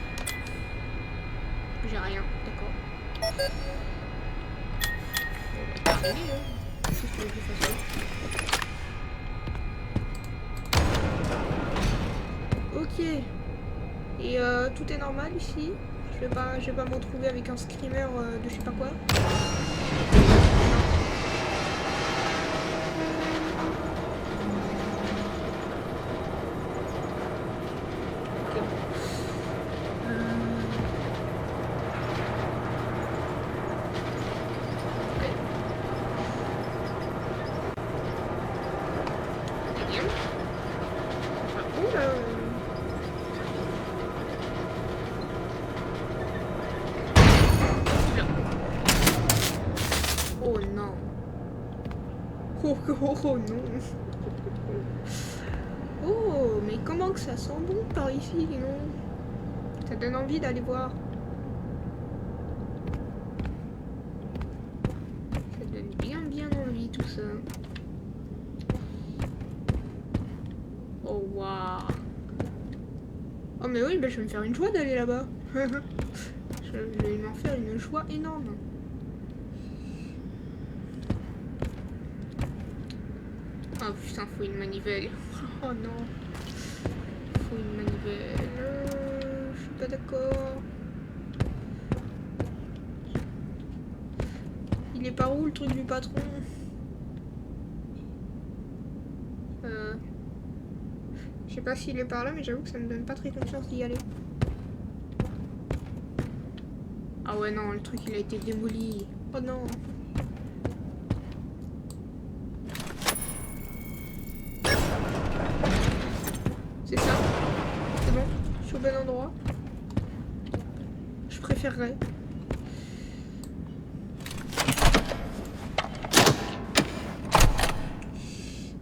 Speaker 1: J'ai rien, d'accord. Bon, bah, terminé, hein. Qu'est-ce que tu veux que je fasse là? Ok. Et tout est normal ici? Je vais pas me retrouver avec un screamer de je sais pas quoi. Ok. Très bien. Enfin, oula. Oh non. Oh non. Oh, mais comment que ça sent bon par ici, non? Ça donne envie d'aller voir. Ça donne bien envie tout ça. Oh waouh. Oh mais oui, bah, je vais me faire une joie d'aller là-bas. Je vais m'en faire une joie énorme. Oh putain, faut une manivelle. Oh non. Faut une manivelle. Je suis pas d'accord. Il est par où le truc du patron? Je sais pas s'il est par là, mais j'avoue que ça me donne pas très confiance d'y aller. Ah ouais, non, le truc il a été démoli. Oh non. C'est ça. C'est bon. Je suis au bon endroit. Je préférerais.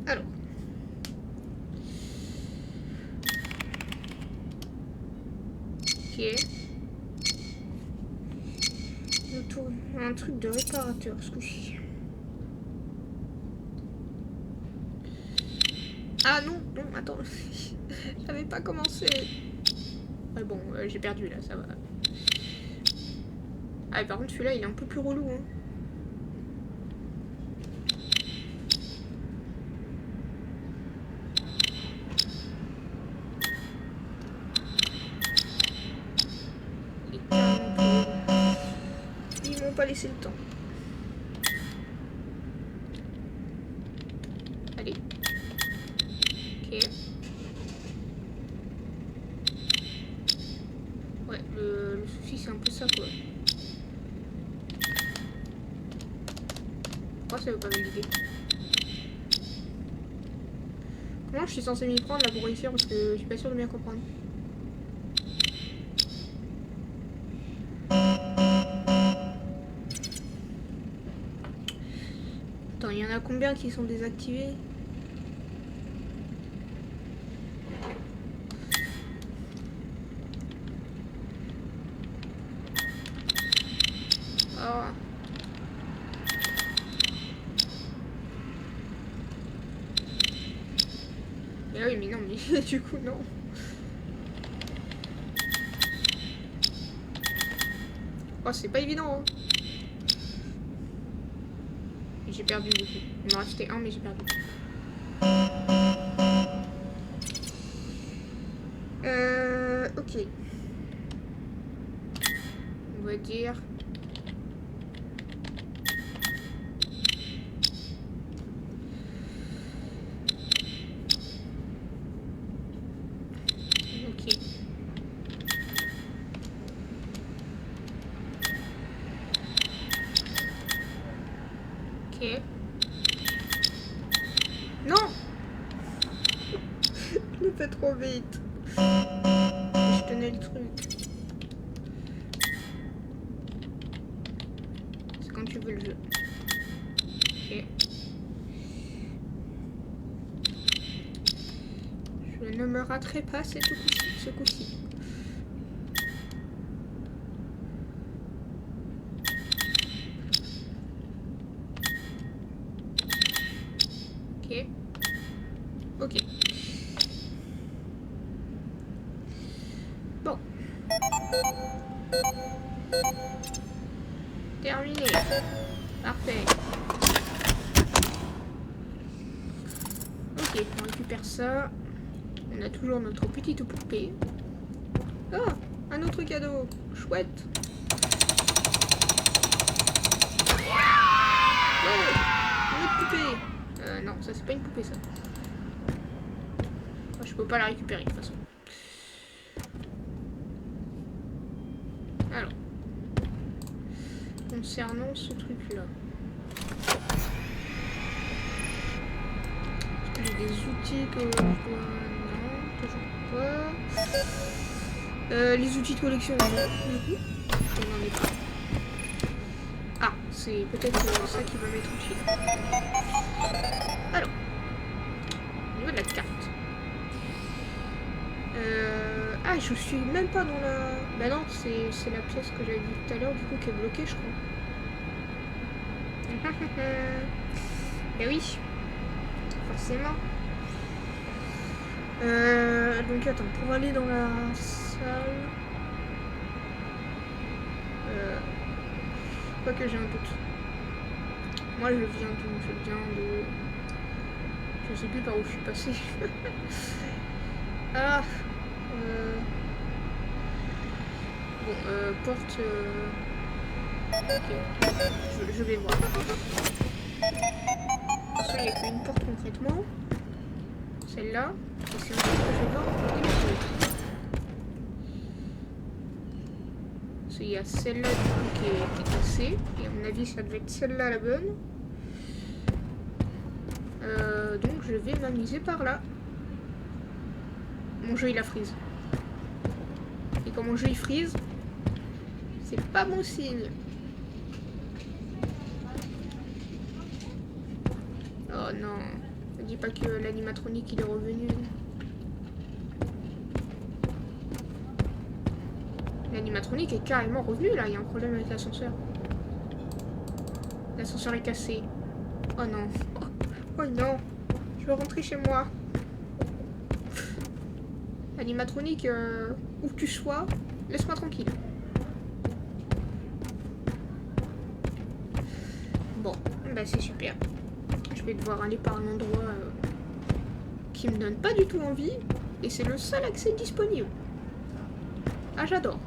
Speaker 1: Alors. Ok. Un truc de réparateur ce coup-ci. Ah non, non, attends. J'avais pas commencé. Ouais, bon, j'ai perdu là, ça va. Ah, par contre, celui-là, il est un peu plus relou. Hein. Ils m'ont pas laissé le temps. Allez. Ok. Ouais, le souci c'est un peu ça quoi. Pourquoi ça veut pas valider? Comment je suis censé m'y prendre là pour réussir parce que je suis pas sûre de bien comprendre. Attends, il y en a combien qui sont désactivés? Oh. Mais oui, mais non, mais du coup, non. Oh, c'est pas évident, hein. J'ai perdu du coup. Il m'en restait un, mais j'ai perdu. Ok. On va dire... Ok. Ok. Non! Je l'ai fait trop vite. Je tenais le truc. C'est quand tu veux le jeu. Ok. Je ne me raterai pas ce coup-ci. Ok. Ok. Bon. Terminé. Parfait. Ok, on récupère ça. On a toujours notre petite poupée. Ah, un autre cadeau. Chouette. Ouais, une autre poupée. Non, ça c'est pas une poupée ça. Enfin, je peux pas la récupérer de toute façon. Alors. Concernant ce truc là. Est-ce que j'ai des outils que je dois... Non, toujours pas. Les outils de collection, non, du coup. Je n'en ai pas. Ah, c'est peut-être ça qui va m'être utile. Alors. Au niveau de la carte. Ah, je suis même pas dans la... Bah non, c'est la pièce que j'avais vue tout à l'heure, du coup, qui est bloquée, je crois. Eh oui. Forcément. Donc attends, pour aller dans la salle... Pas que j'ai un doute. Moi, je viens de... Je sais plus par où je suis passée. Ah. Bon, porte... Ok, je vais voir. De toute façon, il n'y a qu'une porte concrètement. celle-là. Et c'est ensuite que je vais voir les autres. Il y a celle-là du coup qui est cassée. Et à mon avis, ça devait être celle-là la bonne. Donc je vais m'amuser par là. Mon jeu il a freeze. Et quand mon jeu il freeze, c'est pas bon signe. Oh non, ne dis pas que l'animatronique il est revenu. L'animatronique est carrément revenu là, il y a un problème avec l'ascenseur. L'ascenseur est cassé. Oh non. Oh non. Je veux rentrer chez moi. Animatronique, où que tu sois, laisse-moi tranquille. Bon, bah c'est super. Je vais devoir aller par un endroit qui me donne pas du tout envie. Et c'est le seul accès disponible. Ah, j'adore.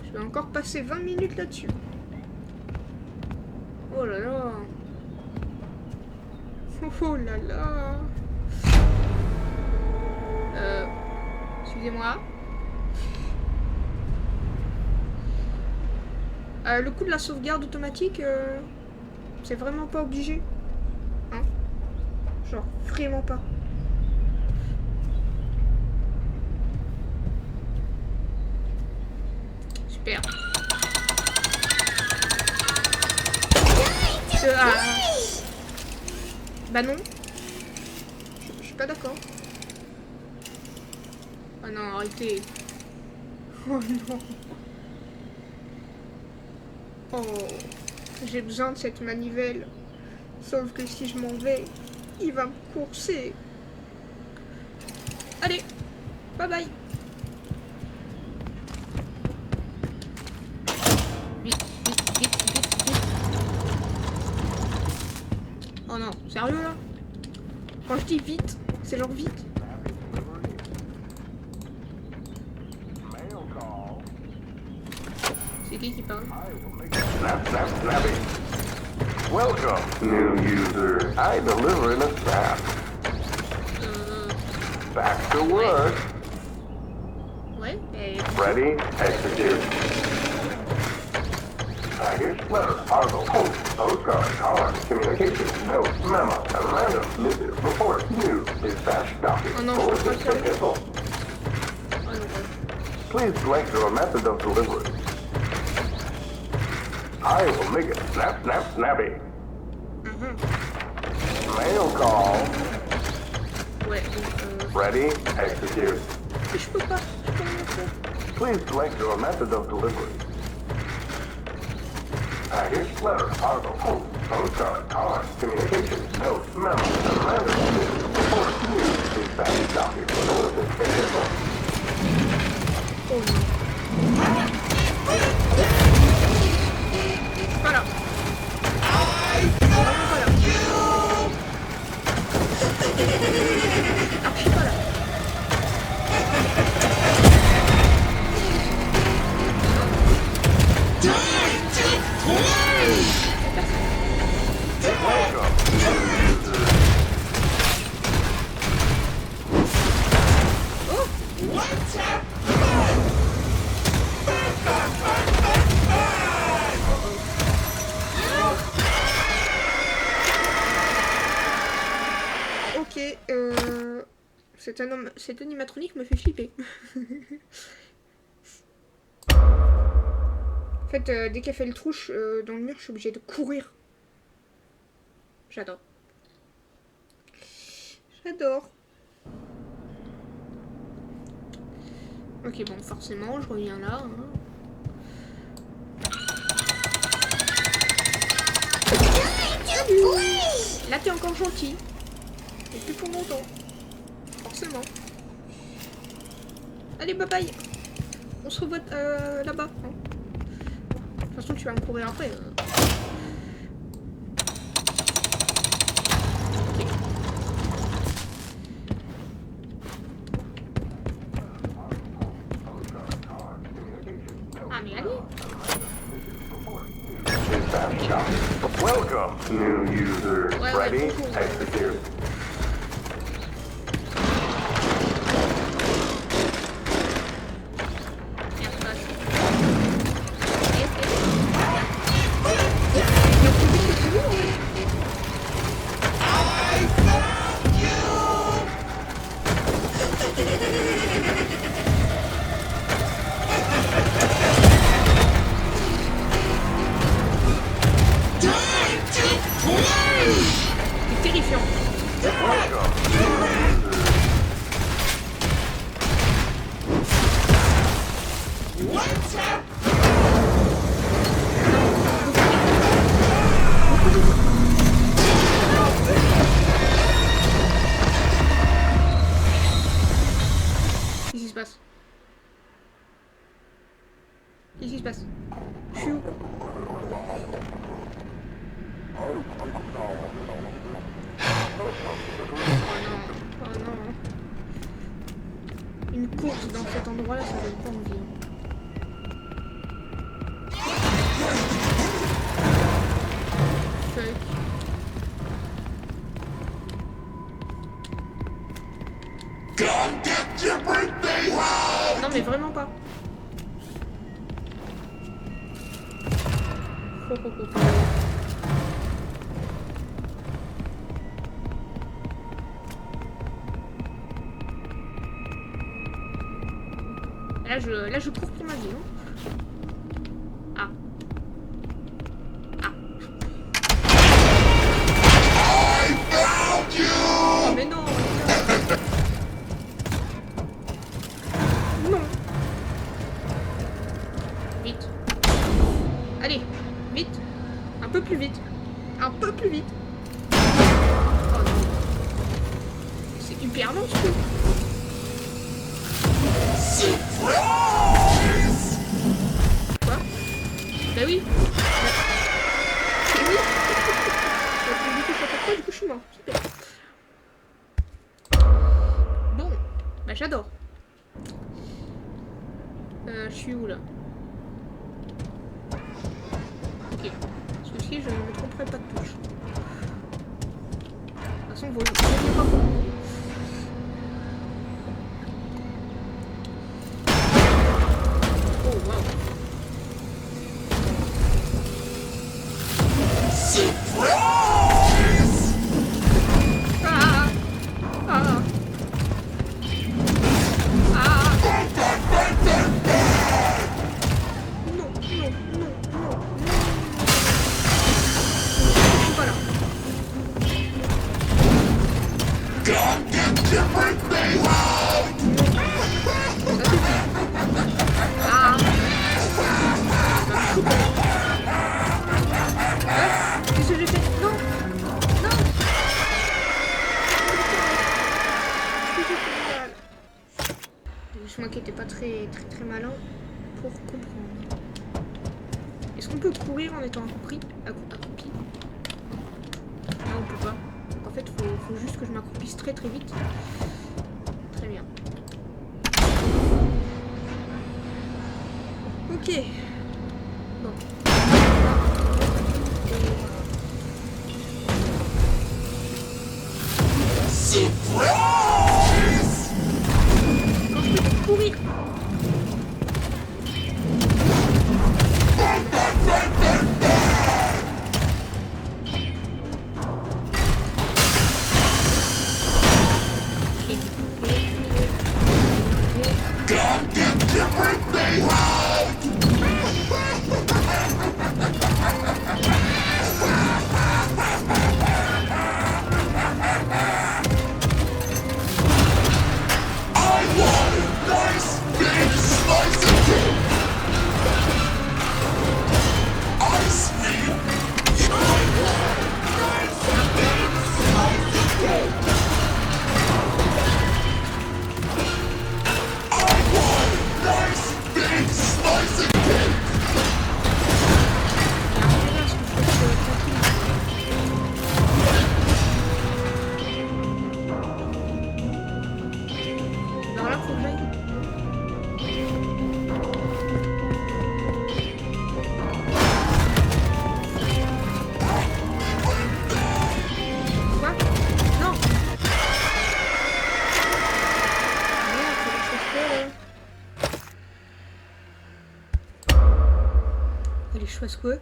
Speaker 1: Je vais encore passer 20 minutes là-dessus. Oh là là. Oh là là. Excusez-moi. Le coup de la sauvegarde automatique, c'est vraiment pas obligé. Hein? Genre, vraiment pas. Super. Bah non. Je suis pas d'accord. Oh non, arrêtez. Oh non. Oh, j'ai besoin de cette manivelle. Sauf que si je m'en vais, il va me courser. Allez, bye bye. Vite, vite, vite, vite, vite. Oh non, sérieux là? Quand je dis vite, c'est genre vite. C'est qui parle?
Speaker 7: Snap, snap, snappy. Welcome, new user. I deliver in a snap. Back to work.
Speaker 1: Ouais, mais...
Speaker 7: Ready, execute. Package, letter, parcel, post, postcard, card, communication, note, memo, memorandum, missive, report, news, dispatch, document,
Speaker 1: Oh non,
Speaker 7: bulletin,
Speaker 1: je peux pas faire.
Speaker 7: epistle.
Speaker 1: Oh non, ouais.
Speaker 7: Please select your method of delivery. I will make it snap, snap, snappy. Mail call.
Speaker 1: Ouais, donc
Speaker 7: Ready, execute.
Speaker 1: je peux pas le faire.
Speaker 7: Please select your method of delivery. Package, letter, parcel, post, postcard, card, communication, note, memo, memorandum, missive, report, news, dispatch, document, bulletin, epistle.
Speaker 1: Oh non. Voilà. Vraiment voilà. Alors je suis pas là. Ok, cet animatronique me fait flipper. En fait, dès qu'elle fait le trouche dans le mur, je suis obligée de courir. J'adore. J'adore. Ok, bon, forcément, je reviens là. Hein. Salut. Là, t'es encore gentil. Et plus pour longtemps. Forcément. Allez, bye bye. On se revoit là-bas. Hein. De toute façon, tu vas me courir après. Ok. Ah, mais allez.
Speaker 7: Welcome, new user.
Speaker 1: Ouais,
Speaker 7: Ready,
Speaker 1: bonjour.
Speaker 7: execute.
Speaker 1: chiant. Qu'est-ce qui se passe? Qu'est-ce qui se passe? Je suis où? Oh non. Une course dans cet endroit-là, ça donne pas envie. Fuck. Non mais vraiment pas. Là je cours pour ma vie. Hein. Ah. Oh mais non. Non. Vite. Allez, vite. Un peu plus vite. Un peu plus vite. Oh non. C'est hyper long ce truc. Quoi? Bah oui. Oui. Du coup je suis mort. Super. Bon. Bah j'adore. Je suis où là? Ok. Celui-ci je ne me tromperai pas de touche. De toute façon vous ne voyez pas pour moi. Oh wow. Je m'inquiétais pas très malin pour comprendre. Est-ce qu'on peut courir en étant accroupi? Non, on peut pas. En fait, faut juste que je m'accroupisse très vite. Très bien. Ok. Bon. Quand je peux courir. Allez, je fasse quoi?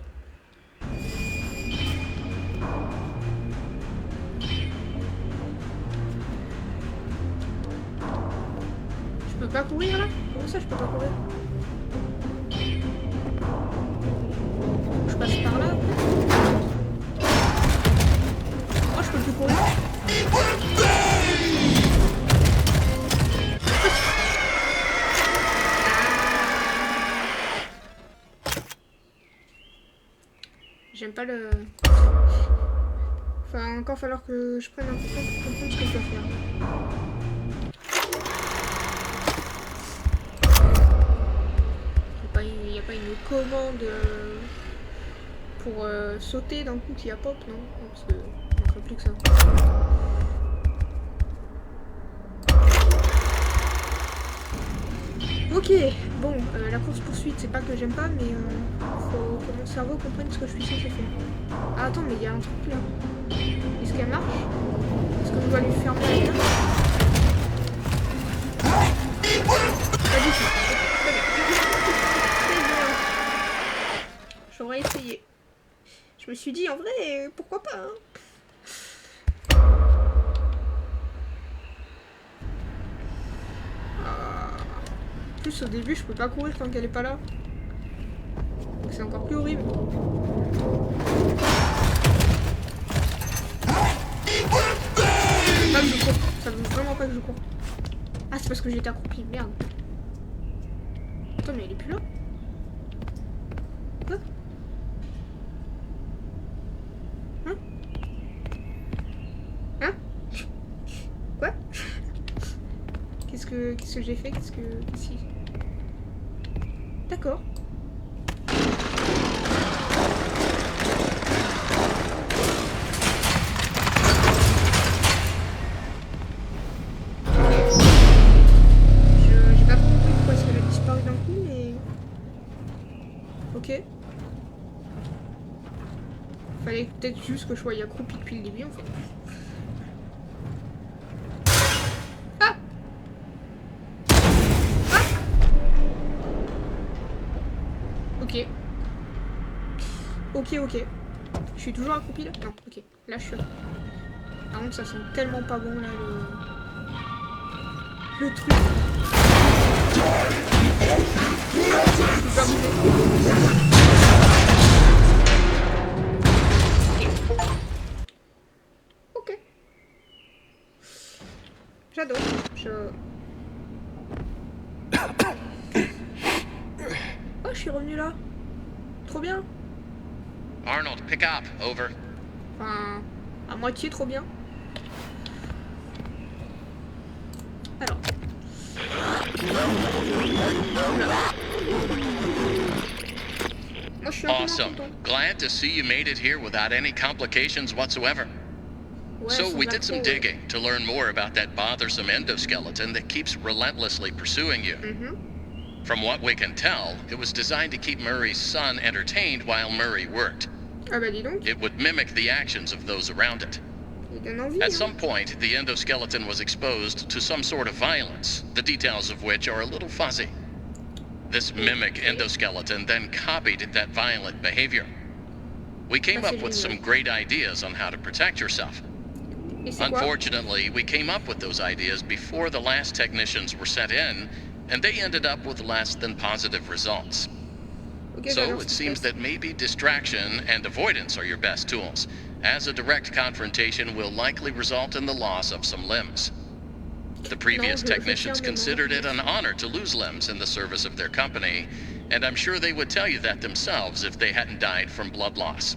Speaker 1: Je peux pas courir là? Comment ça je peux pas courir? Je passe par là? Oh, je peux plus courir. pas le... Enfin, encore falloir que je prenne un peu de temps pour comprendre ce que je dois faire. Il n'y a pas une commande pour sauter d'un coup qui a pop, non? Parce que il ne manquerait plus que ça. Ok, bon, la course poursuite, c'est pas que j'aime pas, mais faut que mon cerveau comprenne ce que je suis censé faire. Ah, attends, mais il y a un truc là. Est-ce qu'elle marche? Est-ce que je dois lui fermer la gueule? Pas du tout. J'aurais essayé. Je me suis dit, en vrai, pourquoi pas, hein? En plus, au début, je peux pas courir tant qu'elle est pas là. Donc c'est encore plus horrible. Pas que je cours. Ça veut vraiment pas que je cours. Ah, c'est parce que j'étais accroupi. Merde. Attends, mais elle est plus là. Quoi? Hein? Hein? Quoi? Qu'est-ce que j'ai fait? Qu'est-ce que... Si. D'accord. J'ai pas compris pourquoi est-ce qu'elle a disparu d'un coup, mais... Ok. Fallait peut-être juste que je sois accroupi depuis le début, en fait. Ah! Ah! Ok. Ok. Je suis toujours accroupi là? Non, ok. Là, je suis là. Par contre, ça sent tellement pas bon, là, le truc. Je suis pas bougé. Ok. J'adore. Oh, je suis revenu là. Trop bien.
Speaker 5: Arnold, pick up. Over.
Speaker 1: Enfin, à moitié trop bien. Alors. Moi, je suis un peu
Speaker 5: Awesome.
Speaker 1: content.
Speaker 5: Glad to see you made it here without any complications whatsoever.
Speaker 1: Ouais,
Speaker 5: So
Speaker 1: sans
Speaker 5: we did some
Speaker 1: accro, ouais.
Speaker 5: digging to learn more about that bothersome endoskeleton that keeps relentlessly pursuing you. From what we can tell, it was designed to keep Murray's son entertained while Murray worked.
Speaker 1: Ah bah dis donc,
Speaker 5: It would mimic the actions of those around it.
Speaker 1: il donne envie.
Speaker 5: At
Speaker 1: Hein.
Speaker 5: some point, the endoskeleton was exposed to some sort of violence, the details of which are a little fuzzy. This mimic endoskeleton then copied that violent behavior. We came up with some great ideas on how to protect yourself.
Speaker 1: Et c'est quoi?
Speaker 5: Unfortunately, we came up with those ideas before the last technicians were sent in, and they ended up with less than positive results.
Speaker 1: Ok,
Speaker 5: So
Speaker 1: alors,
Speaker 5: it
Speaker 1: c'est
Speaker 5: seems
Speaker 1: quoi?
Speaker 5: that maybe distraction and avoidance are your best tools, as a direct confrontation will likely result in the loss of some limbs. The previous
Speaker 1: No, je
Speaker 5: technicians
Speaker 1: ferme,
Speaker 5: considered
Speaker 1: non.
Speaker 5: it an honor to lose limbs in the service of their company, and I'm sure they would tell you that themselves if they hadn't died from blood loss.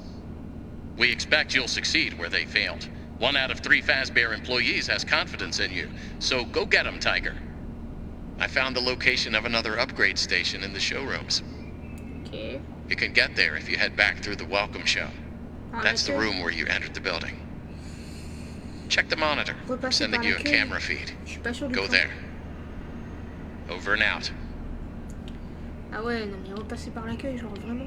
Speaker 5: We expect you'll succeed where they failed. 1 out of 3 Fazbear employees has confidence in you, so go get 'em, Tiger. I found the location of another upgrade station in the showrooms.
Speaker 1: Ok.
Speaker 5: You can get there if you head back through the welcome show.
Speaker 1: Ah,
Speaker 5: That's the
Speaker 1: l'accueil.
Speaker 5: room where you entered the building. Check the monitor. I'm
Speaker 1: Repasser
Speaker 5: sending
Speaker 1: par
Speaker 5: you a
Speaker 1: l'accueil.
Speaker 5: camera feed.
Speaker 1: Je suis pas sûre du
Speaker 5: Go
Speaker 1: tout.
Speaker 5: there. Over and out.
Speaker 1: Ah ouais, non mais repasser par l'accueil, genre vraiment.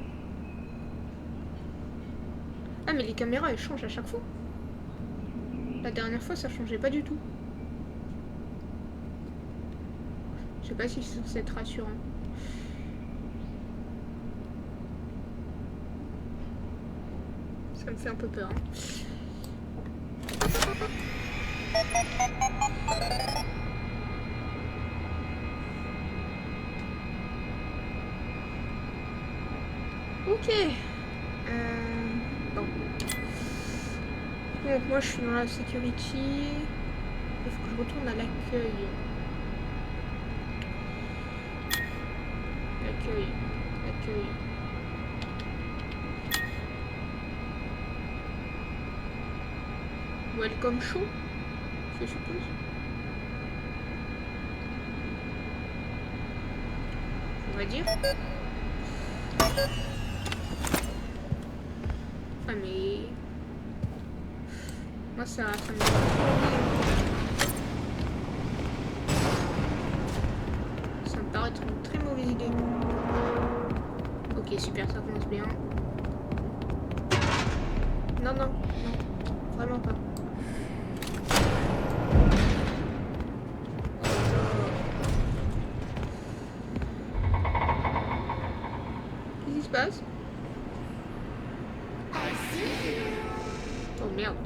Speaker 1: Ah mais les caméras elles changent à chaque fois. La dernière fois ça changeait pas du tout. Je sais pas si c'est censé être rassurant. Ça me fait un peu peur. Hein. Ok. Bon. Donc moi je suis dans la security. Il faut que je retourne à l'accueil. L'accueil. Welcome show, je suppose. On va dire. Ah mais... Moi ça me... Ça me paraît être une très mauvaise idée. Ok, super, ça commence bien. Non, non, non, vraiment pas. Qu'est-ce qui se passe? Oh merde.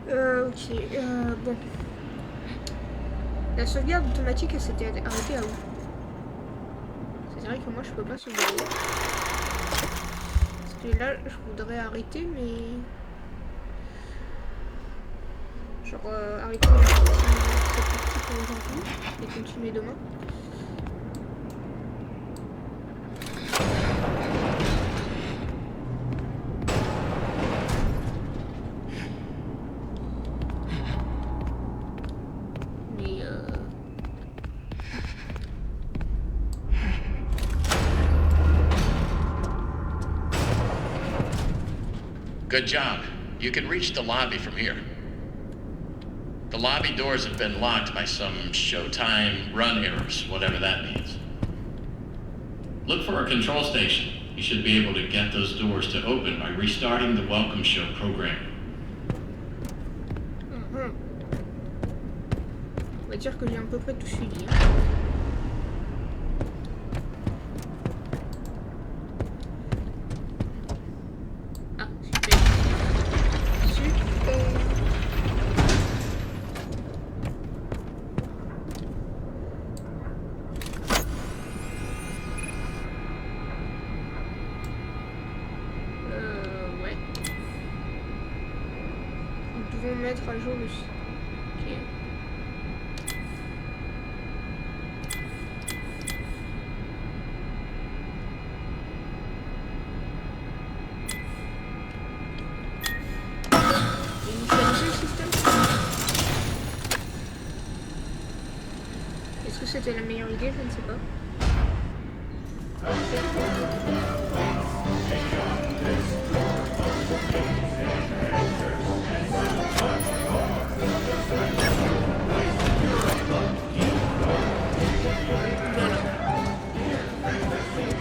Speaker 1: Ok, bon. La sauvegarde automatique, elle s'était arrêtée à où? C'est vrai que moi je peux pas sauvegarder. Parce que là, je voudrais arrêter, mais... Genre, arrêter cette partie pour aujourd'hui et continuer demain.
Speaker 2: Good job. You can reach the lobby from here. The lobby doors have been locked by some Showtime run errors, whatever that means.
Speaker 4: Look for a control station. You should be able to get those doors to open by restarting the Welcome Show program.
Speaker 1: On va dire que j'ai à peu près tout suivi. Ah, super. Super. Ouais. Nous devons mettre à jour le... Ok. Initialiser le système. Est-ce que c'était la meilleure idée? Je ne sais pas.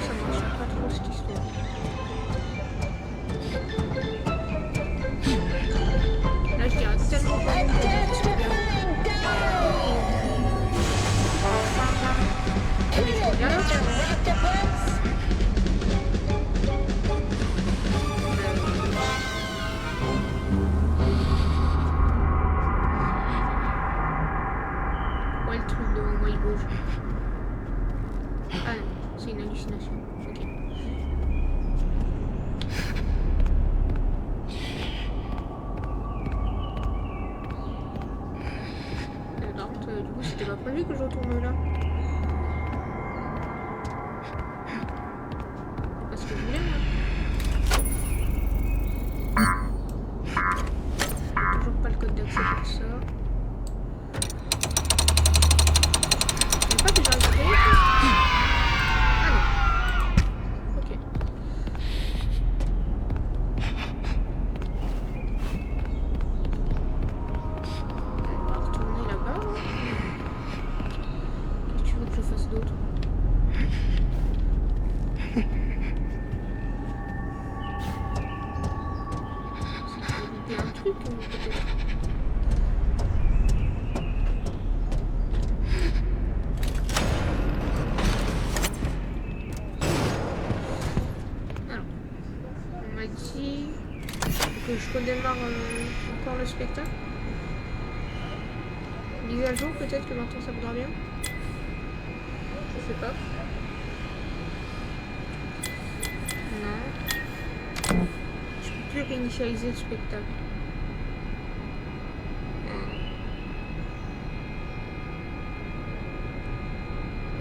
Speaker 1: Ça marche pas trop cette histoire. Là je dirais tellement pas bon que je suis bien. Ouais, le truc devant moi il bouge. Ah non, c'est une hallucination. Ok. Par contre, du coup, c'était pas prévu que je retourne là. Parce que je voulais, moi. Toujours pas le code d'accès pour ça. Je sais pas que j'ai récupéré. Ah non. Ok. On va retourner là-bas. Qu'est-ce que tu veux que je fasse d'autre? C'est un truc peut-être. Alors, on m'a dit que je redémarre encore le spectacle. Mise à jour, peut-être que maintenant ça voudra bien. Je sais pas. Non. Je peux plus réinitialiser le spectacle.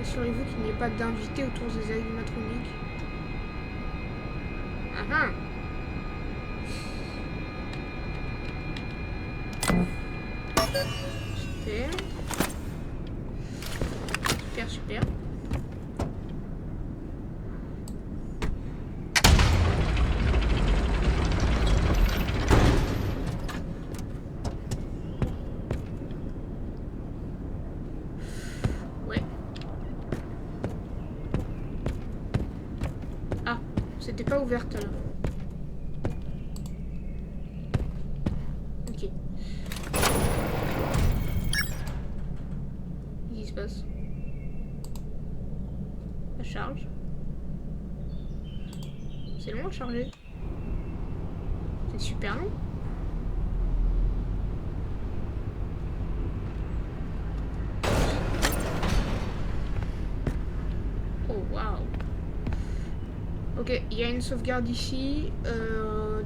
Speaker 1: Est-ce Assurez-vous qu'il n'y ait pas d'invités autour des animatroniques. Ah ah. Super. Super, super. Ouais. Ah, c'était pas ouverte là. Ok. Qu'est-ce qui se passe? La charge. C'est long à charger. C'est super long. Oh waouh. Ok, il y a une sauvegarde ici.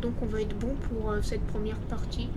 Speaker 1: Donc on va être bon pour cette première partie.